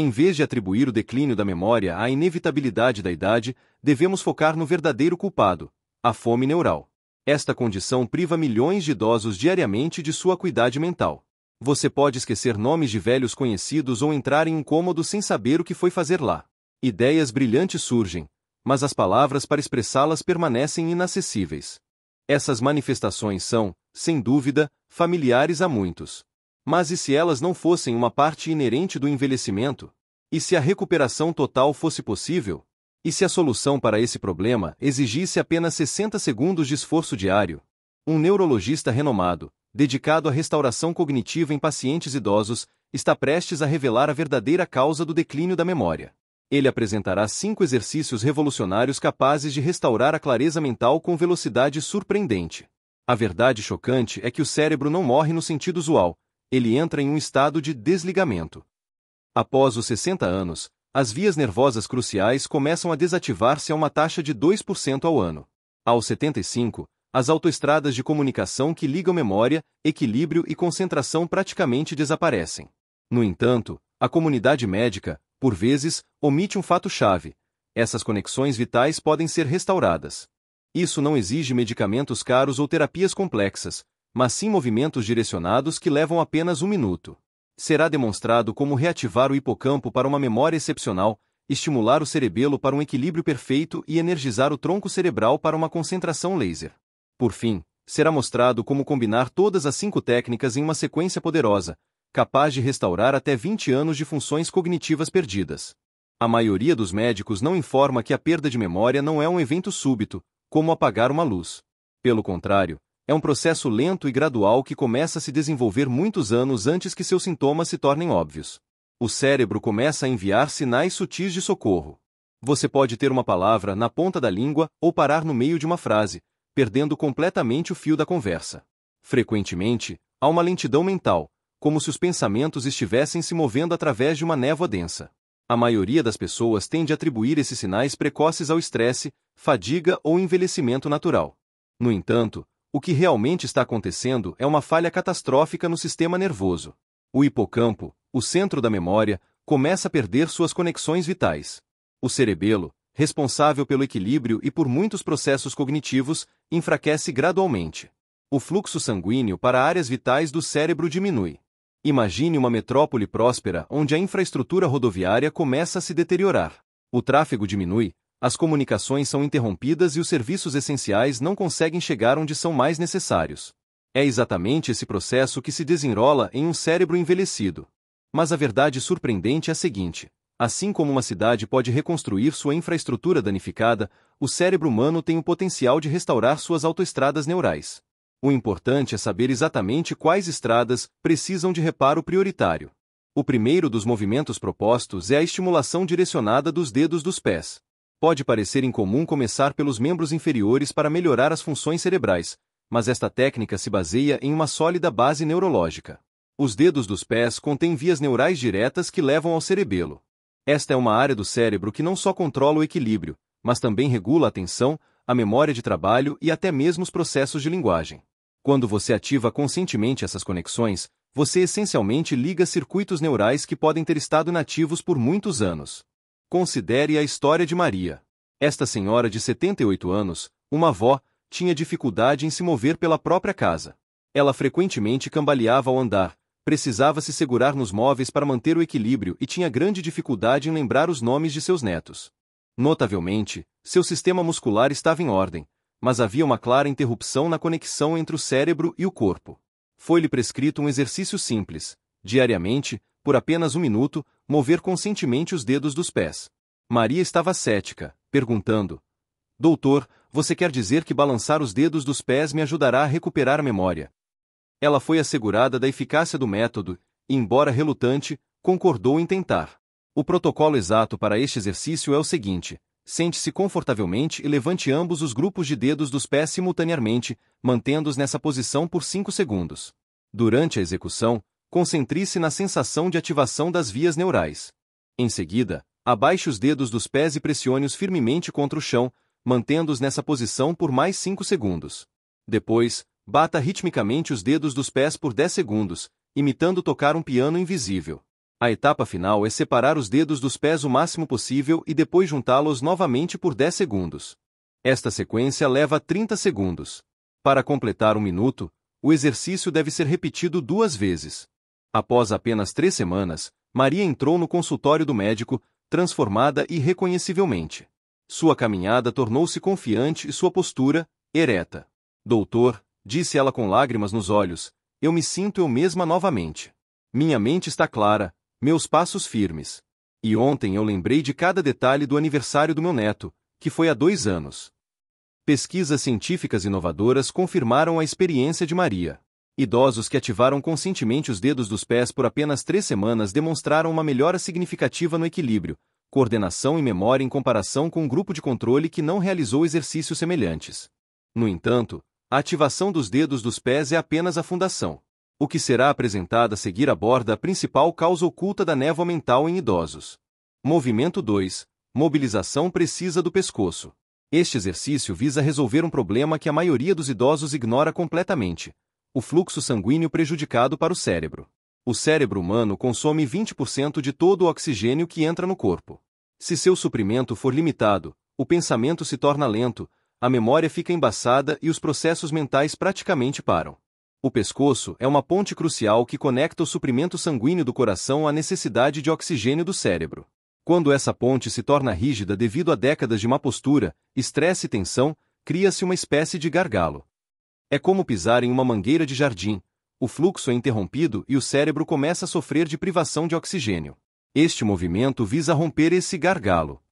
Em vez de atribuir o declínio da memória à inevitabilidade da idade, devemos focar no verdadeiro culpado, a fome neural. Esta condição priva milhões de idosos diariamente de sua acuidade mental. Você pode esquecer nomes de velhos conhecidos ou entrar em um cômodo sem saber o que foi fazer lá. Ideias brilhantes surgem, mas as palavras para expressá-las permanecem inacessíveis. Essas manifestações são, sem dúvida, familiares a muitos. Mas e se elas não fossem uma parte inerente do envelhecimento? E se a recuperação total fosse possível? E se a solução para esse problema exigisse apenas 60 segundos de esforço diário? Um neurologista renomado, dedicado à restauração cognitiva em pacientes idosos, está prestes a revelar a verdadeira causa do declínio da memória. Ele apresentará 5 exercícios revolucionários capazes de restaurar a clareza mental com velocidade surpreendente. A verdade chocante é que o cérebro não morre no sentido usual, ele entra em um estado de desligamento. Após os 60 anos, as vias nervosas cruciais começam a desativar-se a uma taxa de 2% ao ano. Aos 75, as autoestradas de comunicação que ligam memória, equilíbrio e concentração praticamente desaparecem. No entanto, a comunidade médica, por vezes, omite um fato-chave: essas conexões vitais podem ser restauradas. Isso não exige medicamentos caros ou terapias complexas, mas sim movimentos direcionados que levam apenas 1 minuto. Será demonstrado como reativar o hipocampo para uma memória excepcional, estimular o cerebelo para um equilíbrio perfeito e energizar o tronco cerebral para uma concentração laser. Por fim, será mostrado como combinar todas as 5 técnicas em uma sequência poderosa, capaz de restaurar até 20 anos de funções cognitivas perdidas. A maioria dos médicos não informa que a perda de memória não é um evento súbito, como apagar uma luz. Pelo contrário, é um processo lento e gradual que começa a se desenvolver muitos anos antes que seus sintomas se tornem óbvios. O cérebro começa a enviar sinais sutis de socorro. Você pode ter uma palavra na ponta da língua ou parar no meio de uma frase, perdendo completamente o fio da conversa. Frequentemente, há uma lentidão mental, como se os pensamentos estivessem se movendo através de uma névoa densa. A maioria das pessoas tende a atribuir esses sinais precoces ao estresse, fadiga ou envelhecimento natural. No entanto, o que realmente está acontecendo é uma falha catastrófica no sistema nervoso. O hipocampo, o centro da memória, começa a perder suas conexões vitais. O cerebelo, responsável pelo equilíbrio e por muitos processos cognitivos, enfraquece gradualmente. O fluxo sanguíneo para áreas vitais do cérebro diminui. Imagine uma metrópole próspera onde a infraestrutura rodoviária começa a se deteriorar. O tráfego diminui, as comunicações são interrompidas e os serviços essenciais não conseguem chegar onde são mais necessários. É exatamente esse processo que se desenrola em um cérebro envelhecido. Mas a verdade surpreendente é a seguinte: assim como uma cidade pode reconstruir sua infraestrutura danificada, o cérebro humano tem o potencial de restaurar suas autoestradas neurais. O importante é saber exatamente quais estradas precisam de reparo prioritário. O primeiro dos movimentos propostos é a estimulação direcionada dos dedos dos pés. Pode parecer incomum começar pelos membros inferiores para melhorar as funções cerebrais, mas esta técnica se baseia em uma sólida base neurológica. Os dedos dos pés contêm vias neurais diretas que levam ao cerebelo. Esta é uma área do cérebro que não só controla o equilíbrio, mas também regula a atenção, a memória de trabalho e até mesmo os processos de linguagem. Quando você ativa conscientemente essas conexões, você essencialmente liga circuitos neurais que podem ter estado inativos por muitos anos. Considere a história de Maria. Esta senhora de 78 anos, uma avó, tinha dificuldade em se mover pela própria casa. Ela frequentemente cambaleava ao andar, precisava se segurar nos móveis para manter o equilíbrio e tinha grande dificuldade em lembrar os nomes de seus netos. Notavelmente, seu sistema muscular estava em ordem, mas havia uma clara interrupção na conexão entre o cérebro e o corpo. Foi-lhe prescrito um exercício simples: diariamente, por apenas 1 minuto, mover conscientemente os dedos dos pés. Maria estava cética, perguntando: Doutor, você quer dizer que balançar os dedos dos pés me ajudará a recuperar a memória? Ela foi assegurada da eficácia do método e, embora relutante, concordou em tentar. O protocolo exato para este exercício é o seguinte: sente-se confortavelmente e levante ambos os grupos de dedos dos pés simultaneamente, mantendo-os nessa posição por 5 segundos. Durante a execução, concentre-se na sensação de ativação das vias neurais. Em seguida, abaixe os dedos dos pés e pressione-os firmemente contra o chão, mantendo-os nessa posição por mais 5 segundos. Depois, bata ritmicamente os dedos dos pés por 10 segundos, imitando tocar um piano invisível. A etapa final é separar os dedos dos pés o máximo possível e depois juntá-los novamente por 10 segundos. Esta sequência leva 30 segundos. Para completar 1 minuto, o exercício deve ser repetido 2 vezes. Após apenas 3 semanas, Maria entrou no consultório do médico, transformada irreconhecivelmente. Sua caminhada tornou-se confiante e sua postura, ereta. Doutor, disse ela com lágrimas nos olhos, eu me sinto eu mesma novamente. Minha mente está clara, meus passos firmes. E ontem eu lembrei de cada detalhe do aniversário do meu neto, que foi há 2 anos. Pesquisas científicas inovadoras confirmaram a experiência de Maria. Idosos que ativaram conscientemente os dedos dos pés por apenas 3 semanas demonstraram uma melhora significativa no equilíbrio, coordenação e memória em comparação com um grupo de controle que não realizou exercícios semelhantes. No entanto, a ativação dos dedos dos pés é apenas a fundação. O que será apresentado a seguir aborda a principal causa oculta da névoa mental em idosos. Movimento 2. Mobilização precisa do pescoço. Este exercício visa resolver um problema que a maioria dos idosos ignora completamente: o fluxo sanguíneo prejudicado para o cérebro. O cérebro humano consome 20% de todo o oxigênio que entra no corpo. Se seu suprimento for limitado, o pensamento se torna lento, a memória fica embaçada e os processos mentais praticamente param. O pescoço é uma ponte crucial que conecta o suprimento sanguíneo do coração à necessidade de oxigênio do cérebro. Quando essa ponte se torna rígida devido a décadas de má postura, estresse e tensão, cria-se uma espécie de gargalo. É como pisar em uma mangueira de jardim. O fluxo é interrompido e o cérebro começa a sofrer de privação de oxigênio. Este movimento visa romper esse gargalo.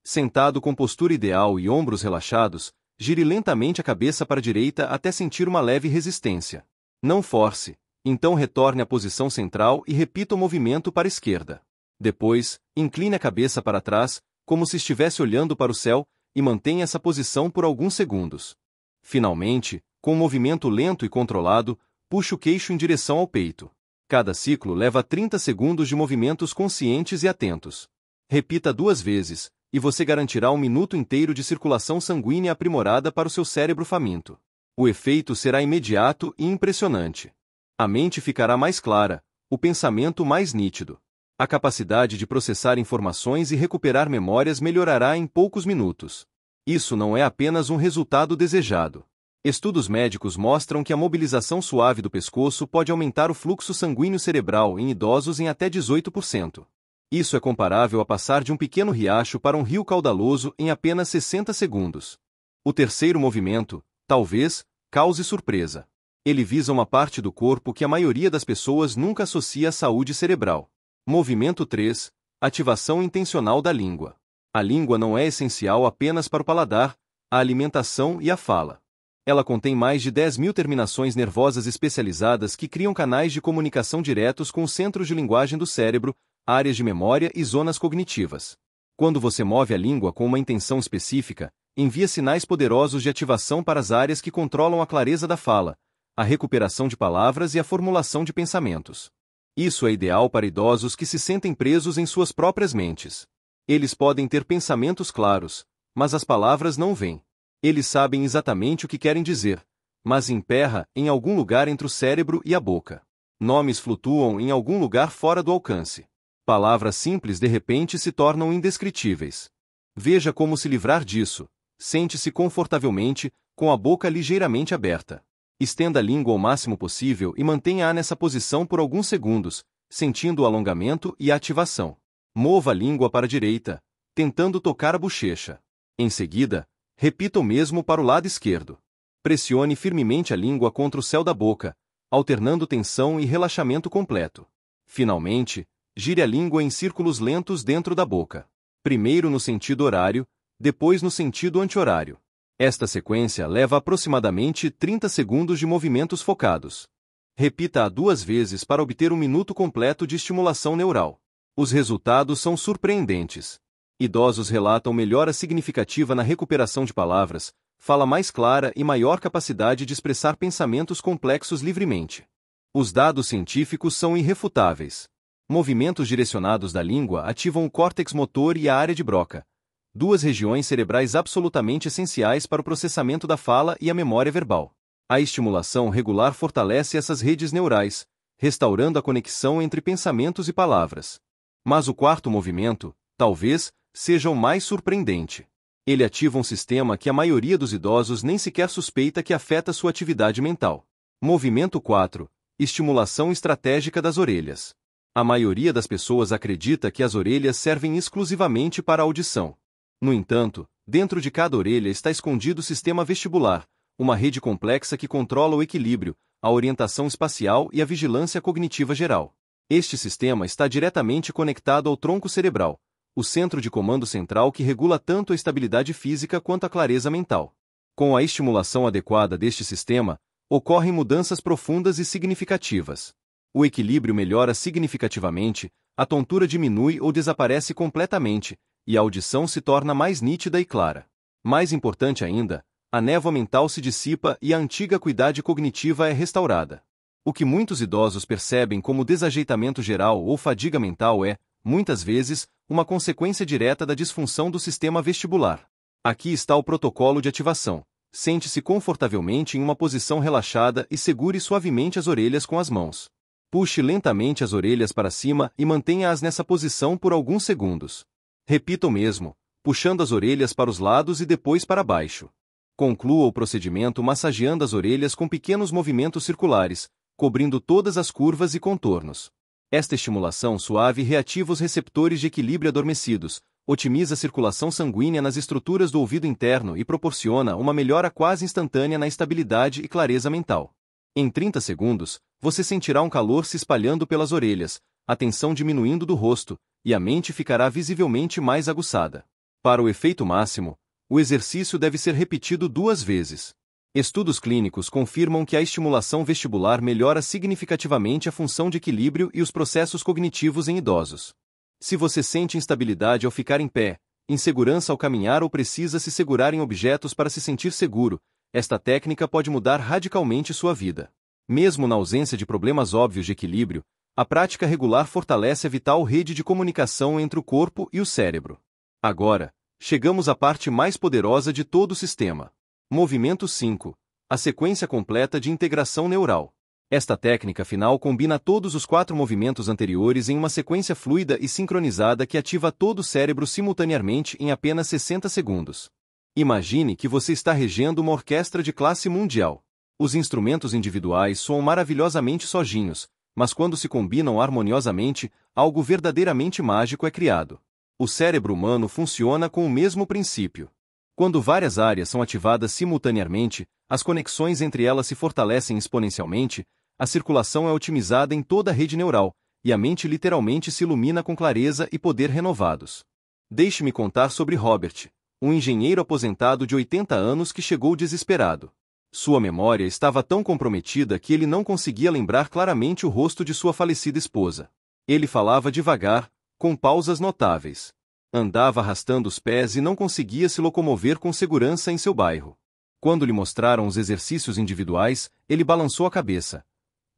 Sentado com postura ideal e ombros relaxados, gire lentamente a cabeça para a direita até sentir uma leve resistência. Não force, então retorne à posição central e repita o movimento para a esquerda. Depois, incline a cabeça para trás, como se estivesse olhando para o céu, e mantenha essa posição por alguns segundos. Finalmente, com um movimento lento e controlado, puxe o queixo em direção ao peito. Cada ciclo leva 30 segundos de movimentos conscientes e atentos. Repita 2 vezes, e você garantirá 1 minuto inteiro de circulação sanguínea aprimorada para o seu cérebro faminto. O efeito será imediato e impressionante. A mente ficará mais clara, o pensamento mais nítido. A capacidade de processar informações e recuperar memórias melhorará em poucos minutos. Isso não é apenas um resultado desejado. Estudos médicos mostram que a mobilização suave do pescoço pode aumentar o fluxo sanguíneo cerebral em idosos em até 18%. Isso é comparável a passar de um pequeno riacho para um rio caudaloso em apenas 60 segundos. O terceiro movimento, talvez, cause surpresa. Ele visa uma parte do corpo que a maioria das pessoas nunca associa à saúde cerebral. Movimento 3. Ativação intencional da língua. A língua não é essencial apenas para o paladar, a alimentação e a fala. Ela contém mais de 10.000 terminações nervosas especializadas que criam canais de comunicação diretos com os centros de linguagem do cérebro, áreas de memória e zonas cognitivas. Quando você move a língua com uma intenção específica, envia sinais poderosos de ativação para as áreas que controlam a clareza da fala, a recuperação de palavras e a formulação de pensamentos. Isso é ideal para idosos que se sentem presos em suas próprias mentes. Eles podem ter pensamentos claros, mas as palavras não vêm. Eles sabem exatamente o que querem dizer, mas emperra em algum lugar entre o cérebro e a boca. Nomes flutuam em algum lugar fora do alcance. Palavras simples de repente se tornam indescritíveis. Veja como se livrar disso. Sente-se confortavelmente, com a boca ligeiramente aberta. Estenda a língua ao máximo possível e mantenha-a nessa posição por alguns segundos, sentindo o alongamento e a ativação. Mova a língua para a direita, tentando tocar a bochecha. Em seguida, repita o mesmo para o lado esquerdo. Pressione firmemente a língua contra o céu da boca, alternando tensão e relaxamento completo. Finalmente, gire a língua em círculos lentos dentro da boca. Primeiro no sentido horário, depois no sentido anti-horário. Esta sequência leva aproximadamente 30 segundos de movimentos focados. Repita-a 2 vezes para obter 1 minuto completo de estimulação neural. Os resultados são surpreendentes. Idosos relatam melhora significativa na recuperação de palavras, fala mais clara e maior capacidade de expressar pensamentos complexos livremente. Os dados científicos são irrefutáveis. Movimentos direcionados da língua ativam o córtex motor e a área de Broca, 2 regiões cerebrais absolutamente essenciais para o processamento da fala e a memória verbal. A estimulação regular fortalece essas redes neurais, restaurando a conexão entre pensamentos e palavras. Mas o quarto movimento, talvez, seja o mais surpreendente. Ele ativa um sistema que a maioria dos idosos nem sequer suspeita que afeta sua atividade mental. Movimento 4. Estimulação estratégica das orelhas. A maioria das pessoas acredita que as orelhas servem exclusivamente para a audição. No entanto, dentro de cada orelha está escondido o sistema vestibular, uma rede complexa que controla o equilíbrio, a orientação espacial e a vigilância cognitiva geral. Este sistema está diretamente conectado ao tronco cerebral, o centro de comando central que regula tanto a estabilidade física quanto a clareza mental. Com a estimulação adequada deste sistema, ocorrem mudanças profundas e significativas. O equilíbrio melhora significativamente, a tontura diminui ou desaparece completamente, e a audição se torna mais nítida e clara. Mais importante ainda, a névoa mental se dissipa e a antiga acuidade cognitiva é restaurada. O que muitos idosos percebem como desajeitamento geral ou fadiga mental é, muitas vezes, uma consequência direta da disfunção do sistema vestibular. Aqui está o protocolo de ativação. Sente-se confortavelmente em uma posição relaxada e segure suavemente as orelhas com as mãos. Puxe lentamente as orelhas para cima e mantenha-as nessa posição por alguns segundos. Repita o mesmo, puxando as orelhas para os lados e depois para baixo. Conclua o procedimento massageando as orelhas com pequenos movimentos circulares, cobrindo todas as curvas e contornos. Esta estimulação suave reativa os receptores de equilíbrio adormecidos, otimiza a circulação sanguínea nas estruturas do ouvido interno e proporciona uma melhora quase instantânea na estabilidade e clareza mental. Em 30 segundos, você sentirá um calor se espalhando pelas orelhas, a tensão diminuindo do rosto, e a mente ficará visivelmente mais aguçada. Para o efeito máximo, o exercício deve ser repetido 2 vezes. Estudos clínicos confirmam que a estimulação vestibular melhora significativamente a função de equilíbrio e os processos cognitivos em idosos. Se você sente instabilidade ao ficar em pé, insegurança ao caminhar ou precisa se segurar em objetos para se sentir seguro, esta técnica pode mudar radicalmente sua vida. Mesmo na ausência de problemas óbvios de equilíbrio, a prática regular fortalece a vital rede de comunicação entre o corpo e o cérebro. Agora, chegamos à parte mais poderosa de todo o sistema. Movimento 5. A sequência completa de integração neural. Esta técnica final combina todos os 4 movimentos anteriores em uma sequência fluida e sincronizada que ativa todo o cérebro simultaneamente em apenas 60 segundos. Imagine que você está regendo uma orquestra de classe mundial. Os instrumentos individuais soam maravilhosamente sozinhos, mas quando se combinam harmoniosamente, algo verdadeiramente mágico é criado. O cérebro humano funciona com o mesmo princípio. Quando várias áreas são ativadas simultaneamente, as conexões entre elas se fortalecem exponencialmente, a circulação é otimizada em toda a rede neural, e a mente literalmente se ilumina com clareza e poder renovados. Deixe-me contar sobre Robert, um engenheiro aposentado de 80 anos que chegou desesperado. Sua memória estava tão comprometida que ele não conseguia lembrar claramente o rosto de sua falecida esposa. Ele falava devagar, com pausas notáveis. Andava arrastando os pés e não conseguia se locomover com segurança em seu bairro. Quando lhe mostraram os exercícios individuais, ele balançou a cabeça.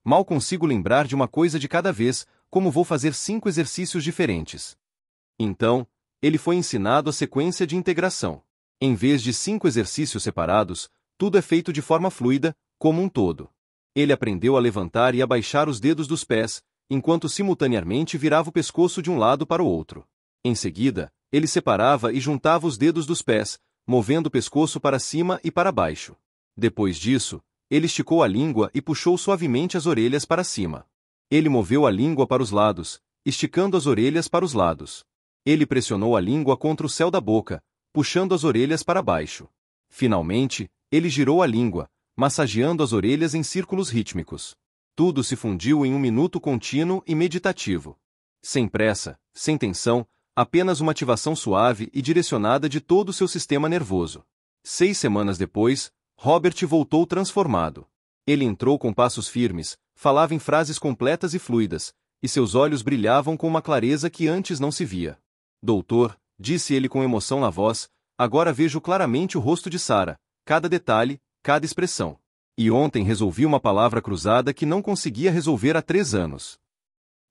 Mal consigo lembrar de uma coisa de cada vez, como vou fazer 5 exercícios diferentes? Então, ele foi ensinado a sequência de integração. Em vez de 5 exercícios separados, tudo é feito de forma fluida, como um todo. Ele aprendeu a levantar e abaixar os dedos dos pés, enquanto simultaneamente virava o pescoço de um lado para o outro. Em seguida, ele separava e juntava os dedos dos pés, movendo o pescoço para cima e para baixo. Depois disso, ele esticou a língua e puxou suavemente as orelhas para cima. Ele moveu a língua para os lados, esticando as orelhas para os lados. Ele pressionou a língua contra o céu da boca, puxando as orelhas para baixo. Finalmente, ele girou a língua, massageando as orelhas em círculos rítmicos. Tudo se fundiu em um minuto contínuo e meditativo. Sem pressa, sem tensão, apenas uma ativação suave e direcionada de todo o seu sistema nervoso. 6 semanas depois, Robert voltou transformado. Ele entrou com passos firmes, falava em frases completas e fluidas, e seus olhos brilhavam com uma clareza que antes não se via. Doutor, disse ele com emoção na voz, agora vejo claramente o rosto de Sarah, cada detalhe, cada expressão. E ontem resolvi uma palavra cruzada que não conseguia resolver há 3 anos.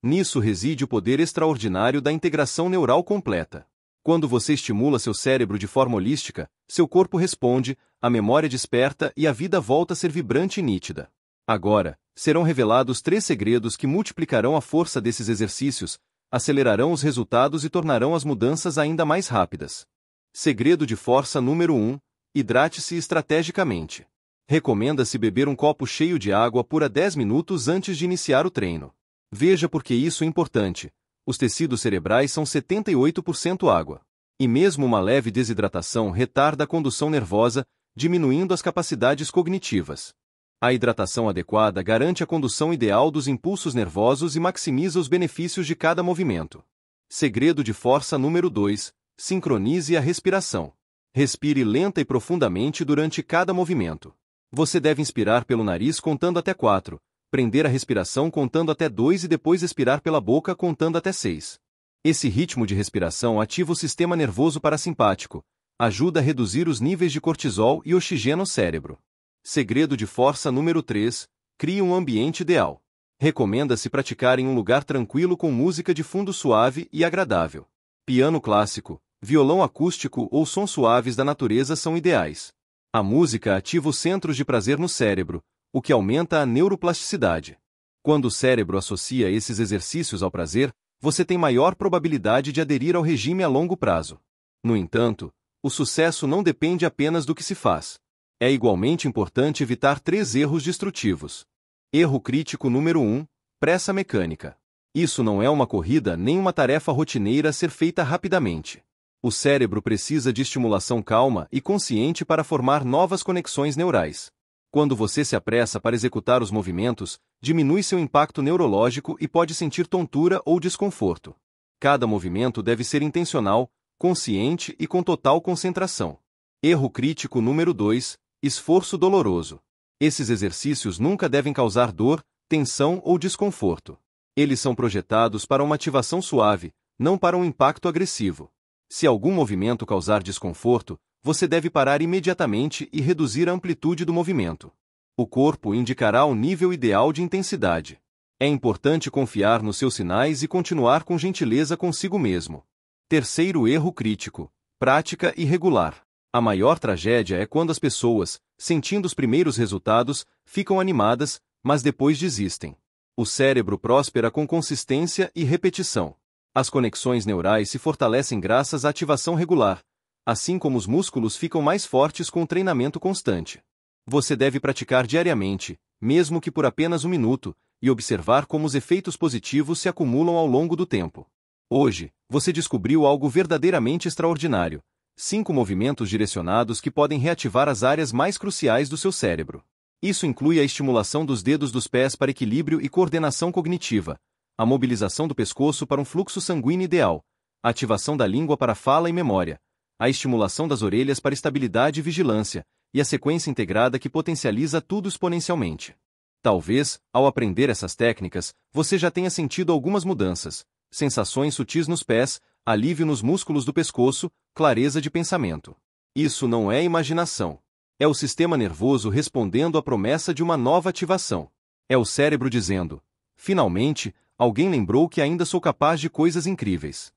Nisso reside o poder extraordinário da integração neural completa. Quando você estimula seu cérebro de forma holística, seu corpo responde, a memória desperta e a vida volta a ser vibrante e nítida. Agora, Serão revelados 3 segredos que multiplicarão a força desses exercícios, acelerarão os resultados e tornarão as mudanças ainda mais rápidas. Segredo de força número 1: hidrate-se estrategicamente. Recomenda-se beber um copo cheio de água pura 10 minutos antes de iniciar o treino. Veja por que isso é importante. Os tecidos cerebrais são 78% água. E mesmo uma leve desidratação retarda a condução nervosa, diminuindo as capacidades cognitivas. A hidratação adequada garante a condução ideal dos impulsos nervosos e maximiza os benefícios de cada movimento. Segredo de força número 2: sincronize a respiração. Respire lenta e profundamente durante cada movimento. Você deve inspirar pelo nariz contando até 4, prender a respiração contando até 2 e depois expirar pela boca contando até 6. Esse ritmo de respiração ativa o sistema nervoso parasimpático, ajuda a reduzir os níveis de cortisol e oxigena o cérebro. Segredo de força número 3: crie um ambiente ideal. Recomenda-se praticar em um lugar tranquilo com música de fundo suave e agradável. Piano clássico, violão acústico ou sons suaves da natureza são ideais. A música ativa os centros de prazer no cérebro, o que aumenta a neuroplasticidade. Quando o cérebro associa esses exercícios ao prazer, você tem maior probabilidade de aderir ao regime a longo prazo. No entanto, o sucesso não depende apenas do que se faz. É igualmente importante evitar 3 erros destrutivos. Erro crítico número 1: pressa mecânica. Isso não é uma corrida nem uma tarefa rotineira a ser feita rapidamente. O cérebro precisa de estimulação calma e consciente para formar novas conexões neurais. Quando você se apressa para executar os movimentos, diminui seu impacto neurológico e pode sentir tontura ou desconforto. Cada movimento deve ser intencional, consciente e com total concentração. Erro crítico número 2: esforço doloroso. Esses exercícios nunca devem causar dor, tensão ou desconforto. Eles são projetados para uma ativação suave, não para um impacto agressivo. Se algum movimento causar desconforto, você deve parar imediatamente e reduzir a amplitude do movimento. O corpo indicará o nível ideal de intensidade. É importante confiar nos seus sinais e continuar com gentileza consigo mesmo. Terceiro erro crítico: prática irregular. A maior tragédia é quando as pessoas, sentindo os primeiros resultados, ficam animadas, mas depois desistem. O cérebro próspera com consistência e repetição. As conexões neurais se fortalecem graças à ativação regular, assim como os músculos ficam mais fortes com o treinamento constante. Você deve praticar diariamente, mesmo que por apenas 1 minuto, e observar como os efeitos positivos se acumulam ao longo do tempo. Hoje, você descobriu algo verdadeiramente extraordinário: 5 movimentos direcionados que podem reativar as áreas mais cruciais do seu cérebro. Isso inclui a estimulação dos dedos dos pés para equilíbrio e coordenação cognitiva, a mobilização do pescoço para um fluxo sanguíneo ideal, a ativação da língua para fala e memória, a estimulação das orelhas para estabilidade e vigilância, e a sequência integrada que potencializa tudo exponencialmente. Talvez, ao aprender essas técnicas, você já tenha sentido algumas mudanças: sensações sutis nos pés, alívio nos músculos do pescoço, clareza de pensamento. Isso não é imaginação. É o sistema nervoso respondendo à promessa de uma nova ativação. É o cérebro dizendo: finalmente, alguém lembrou que ainda sou capaz de coisas incríveis.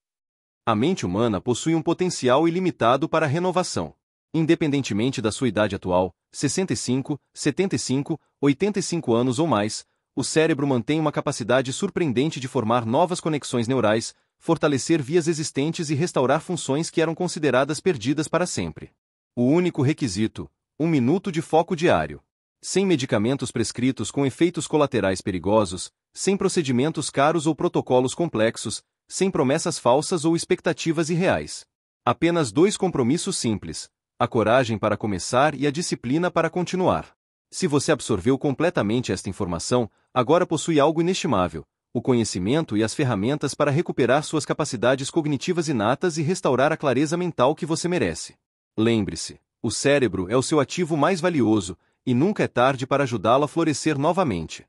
A mente humana possui um potencial ilimitado para a renovação. Independentemente da sua idade atual, 65, 75, 85 anos ou mais, o cérebro mantém uma capacidade surpreendente de formar novas conexões neurais, fortalecer vias existentes e restaurar funções que eram consideradas perdidas para sempre. O único requisito: 1 minuto de foco diário. Sem medicamentos prescritos com efeitos colaterais perigosos, sem procedimentos caros ou protocolos complexos, sem promessas falsas ou expectativas irreais. Apenas 2 compromissos simples: a coragem para começar e a disciplina para continuar. Se você absorveu completamente esta informação, agora possui algo inestimável: o conhecimento e as ferramentas para recuperar suas capacidades cognitivas inatas e restaurar a clareza mental que você merece. Lembre-se, o cérebro é o seu ativo mais valioso, e nunca é tarde para ajudá-lo a florescer novamente.